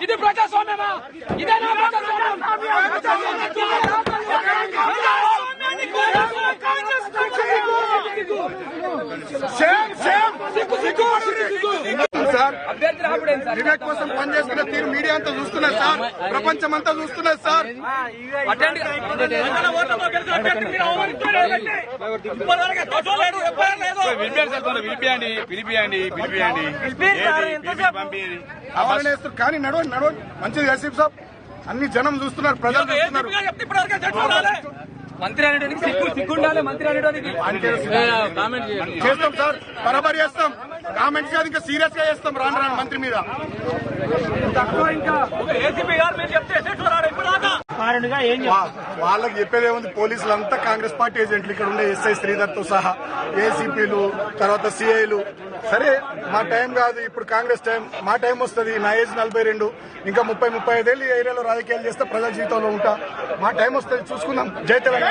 ఇది ప్రజాస్వామ్యమా? ఇదేనా ప్రజాస్వామ్యం? వివేక్ కోసం పనిచేస్తున్న తీరు మీడియా అంతా చూస్తున్నారు సార్, ప్రపంచం అంతా చూస్తున్నారు సార్. కానీ నడవండి నడవండి మంచిది ఆసిఫ్ సాబ్, అన్ని జనం చూస్తున్నారు, ప్రజలు చూస్తున్నారు. మంత్రి అనేటానికి సిగ్గుండాలి. మంత్రి అనేటానికి చేస్తాం సార్, బరాబర్ చేస్తాం. కామెంట్స్ కాదు, ఇంకా సీరియస్ గా చేస్తాం రాను రాను మంత్రి మీద. వాళ్ళకి చెప్పేది ఏముంది, పోలీసులంతా కాంగ్రెస్ పార్టీ ఏజెంట్లు, ఇక్కడ ఉండే ఎస్ఐ శ్రీధర్ తో సహా ఏసీపీలు, తర్వాత సిఐలు. సరే మా టైం కాదు ఇప్పుడు, కాంగ్రెస్ టైం, మా టైం వస్తుంది. నా ఏజ్ 42, ఇంకా 30-35 ఏళ్ళు ఈ ఏరియాలో రాజకీయాలు చేస్తే ప్రజల జీవితంలో ఉంటా. మా టైం వస్తుంది, చూసుకుందాం. జై తెలంగాణ.